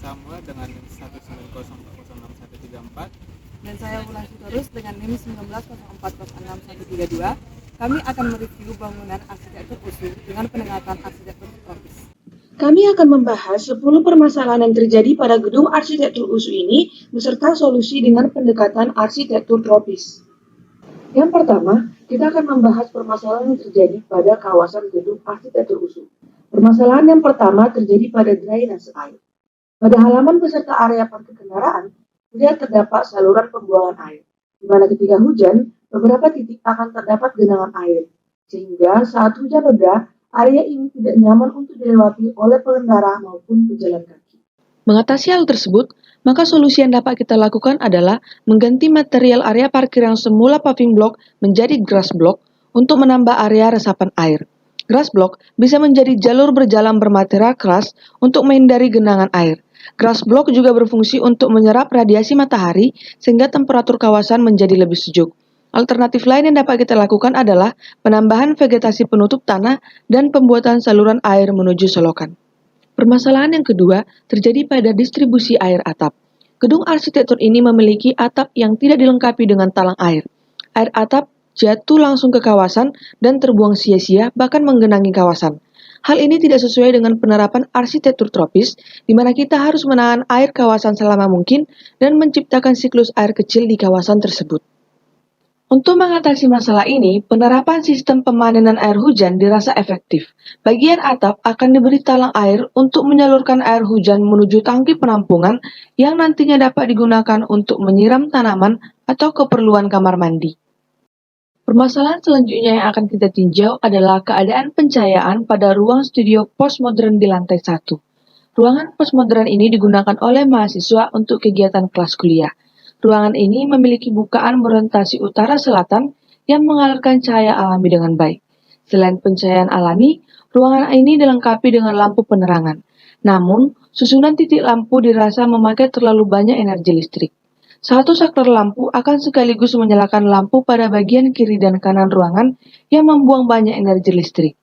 Samuel dengan NIM 190406134. Dan saya Wulan Sitorus dengan NIM 1904063132. Kami akan mereview bangunan arsitektur USU dengan pendekatan arsitektur tropis. Kami akan membahas 10 permasalahan yang terjadi pada gedung arsitektur USU ini beserta solusi dengan pendekatan arsitektur tropis. Yang pertama, kita akan membahas permasalahan yang terjadi pada kawasan gedung arsitektur USU. Permasalahan yang pertama terjadi pada drainase air. Pada halaman beserta area parkir kendaraan, tidak terdapat saluran pembuangan air, di mana ketika hujan, beberapa titik akan terdapat genangan air, sehingga saat hujan reda, area ini tidak nyaman untuk dilewati oleh pengendara maupun pejalan kaki. Mengatasi hal tersebut, maka solusi yang dapat kita lakukan adalah mengganti material area parkir yang semula paving block menjadi grass block untuk menambah area resapan air. Grass block bisa menjadi jalur berjalan bermaterial keras untuk menghindari genangan air. Grass block juga berfungsi untuk menyerap radiasi matahari sehingga temperatur kawasan menjadi lebih sejuk. Alternatif lain yang dapat kita lakukan adalah penambahan vegetasi penutup tanah dan pembuatan saluran air menuju selokan. Permasalahan yang kedua terjadi pada distribusi air atap. Gedung arsitektur ini memiliki atap yang tidak dilengkapi dengan talang air. Air atap jatuh langsung ke kawasan dan terbuang sia-sia, bahkan menggenangi kawasan. Hal ini tidak sesuai dengan penerapan arsitektur tropis, di mana kita harus menahan air kawasan selama mungkin dan menciptakan siklus air kecil di kawasan tersebut. Untuk mengatasi masalah ini, penerapan sistem pemanenan air hujan dirasa efektif. Bagian atap akan diberi talang air untuk menyalurkan air hujan menuju tangki penampungan yang nantinya dapat digunakan untuk menyiram tanaman atau keperluan kamar mandi. Permasalahan selanjutnya yang akan kita tinjau adalah keadaan pencahayaan pada ruang studio postmodern di lantai 1. Ruangan postmodern ini digunakan oleh mahasiswa untuk kegiatan kelas kuliah. Ruangan ini memiliki bukaan berorientasi utara-selatan yang mengalirkan cahaya alami dengan baik. Selain pencahayaan alami, ruangan ini dilengkapi dengan lampu penerangan. Namun, susunan titik lampu dirasa memakai terlalu banyak energi listrik. Satu saklar lampu akan sekaligus menyalakan lampu pada bagian kiri dan kanan ruangan yang membuang banyak energi listrik.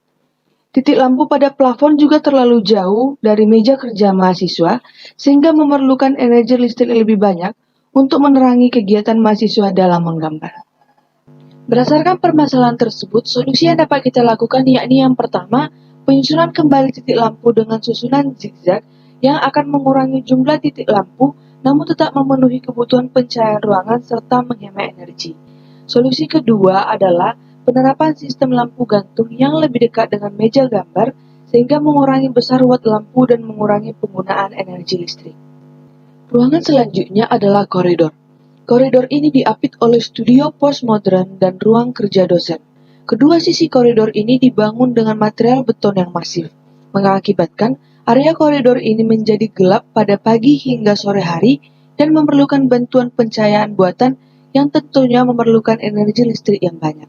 Titik lampu pada plafon juga terlalu jauh dari meja kerja mahasiswa, sehingga memerlukan energi listrik lebih banyak untuk menerangi kegiatan mahasiswa dalam menggambar. Berdasarkan permasalahan tersebut, solusi yang dapat kita lakukan yakni yang pertama, penyusunan kembali titik lampu dengan susunan zigzag yang akan mengurangi jumlah titik lampu namun tetap memenuhi kebutuhan pencahayaan ruangan serta menghemat energi. Solusi kedua adalah penerapan sistem lampu gantung yang lebih dekat dengan meja gambar sehingga mengurangi besar watt lampu dan mengurangi penggunaan energi listrik. Ruangan selanjutnya adalah koridor. Koridor ini diapit oleh studio postmodern dan ruang kerja dosen. Kedua sisi koridor ini dibangun dengan material beton yang masif, mengakibatkan area koridor ini menjadi gelap pada pagi hingga sore hari dan memerlukan bantuan pencahayaan buatan yang tentunya memerlukan energi listrik yang banyak.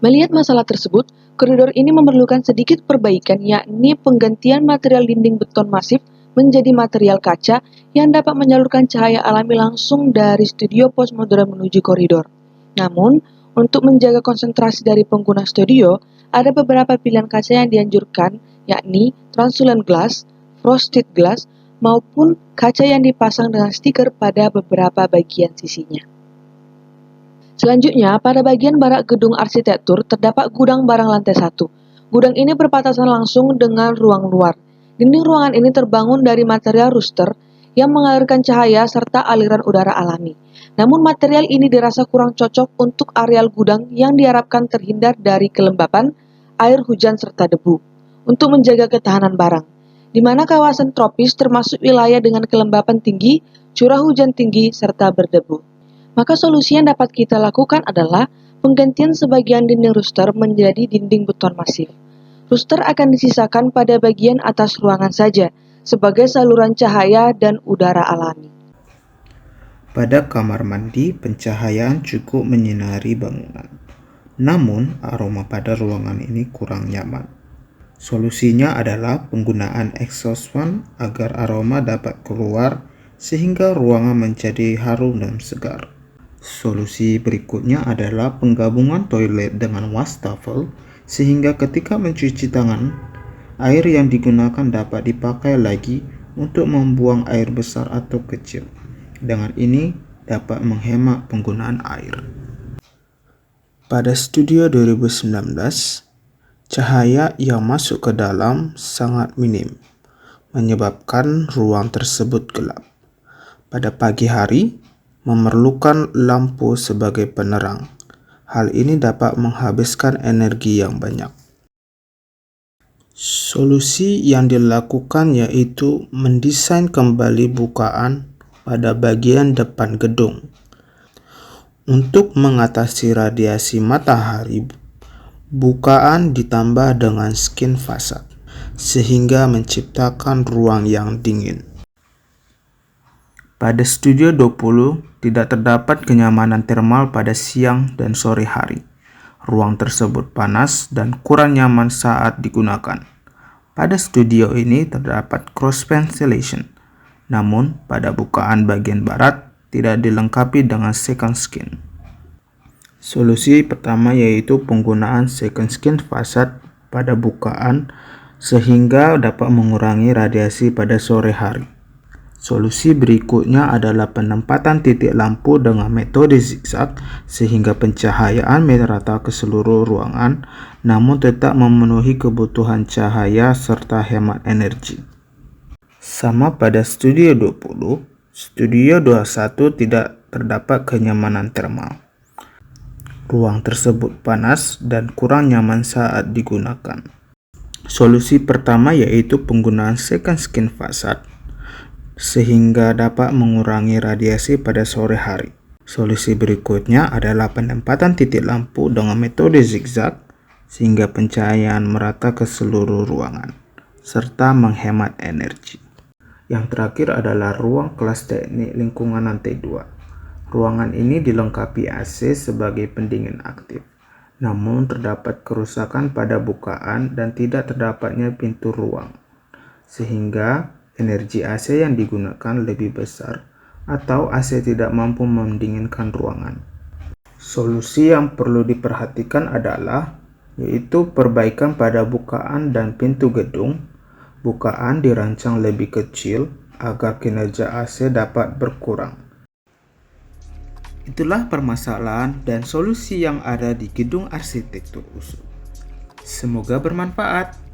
Melihat masalah tersebut, koridor ini memerlukan sedikit perbaikan yakni penggantian material dinding beton masif menjadi material kaca yang dapat menyalurkan cahaya alami langsung dari studio postmodern menuju koridor. Namun, untuk menjaga konsentrasi dari pengguna studio, ada beberapa pilihan kaca yang dianjurkan yakni translucent glass, frosted glass, maupun kaca yang dipasang dengan stiker pada beberapa bagian sisinya. Selanjutnya, pada bagian barat gedung arsitektur terdapat gudang barang lantai 1. Gudang ini berpapasan langsung dengan ruang luar. Dinding ruangan ini terbangun dari material ruster yang mengalirkan cahaya serta aliran udara alami. Namun material ini dirasa kurang cocok untuk areal gudang yang diharapkan terhindar dari kelembapan, air hujan serta debu. Untuk menjaga ketahanan barang, di mana kawasan tropis termasuk wilayah dengan kelembapan tinggi, curah hujan tinggi, serta berdebu. Maka solusi yang dapat kita lakukan adalah penggantian sebagian dinding ruster menjadi dinding beton masif. Ruster akan disisakan pada bagian atas ruangan saja, sebagai saluran cahaya dan udara alami. Pada kamar mandi, pencahayaan cukup menyinari bangunan. Namun, aroma pada ruangan ini kurang nyaman. Solusinya adalah penggunaan exhaust fan agar aroma dapat keluar sehingga ruangan menjadi harum dan segar. Solusi berikutnya adalah penggabungan toilet dengan wastafel sehingga ketika mencuci tangan, air yang digunakan dapat dipakai lagi untuk membuang air besar atau kecil. Dengan ini dapat menghemat penggunaan air. Pada studi 2019, cahaya yang masuk ke dalam sangat minim, menyebabkan ruang tersebut gelap. Pada pagi hari, memerlukan lampu sebagai penerang. Hal ini dapat menghabiskan energi yang banyak. Solusi yang dilakukan yaitu mendesain kembali bukaan pada bagian depan gedung. Untuk mengatasi radiasi matahari, bukaan ditambah dengan skin fasad, sehingga menciptakan ruang yang dingin. Pada studi 20, tidak terdapat kenyamanan termal pada siang dan sore hari. Ruang tersebut panas dan kurang nyaman saat digunakan. Pada studio ini terdapat cross ventilation, namun pada bukaan bagian barat tidak dilengkapi dengan second skin. Solusi pertama yaitu penggunaan second skin fasad pada bukaan sehingga dapat mengurangi radiasi pada sore hari. Solusi berikutnya adalah penempatan titik lampu dengan metode zigzag sehingga pencahayaan merata ke seluruh ruangan namun tetap memenuhi kebutuhan cahaya serta hemat energi. Sama pada studi 20, studi 21 tidak terdapat kenyamanan termal. Ruang tersebut panas dan kurang nyaman saat digunakan. Solusi pertama yaitu penggunaan second skin fasad sehingga dapat mengurangi radiasi pada sore hari. Solusi berikutnya adalah penempatan titik lampu dengan metode zigzag sehingga pencahayaan merata ke seluruh ruangan serta menghemat energi. Yang terakhir adalah ruang kelas teknik lingkungan lantai 2. Ruangan ini dilengkapi AC sebagai pendingin aktif. Namun terdapat kerusakan pada bukaan dan tidak terdapatnya pintu ruang, sehingga energi AC yang digunakan lebih besar atau AC tidak mampu mendinginkan ruangan. Solusi yang perlu diperhatikan adalah yaitu perbaikan pada bukaan dan pintu gedung. Bukaan dirancang lebih kecil agar kinerja AC dapat berkurang. Itulah permasalahan dan solusi yang ada di gedung arsitektur USU. Semoga bermanfaat.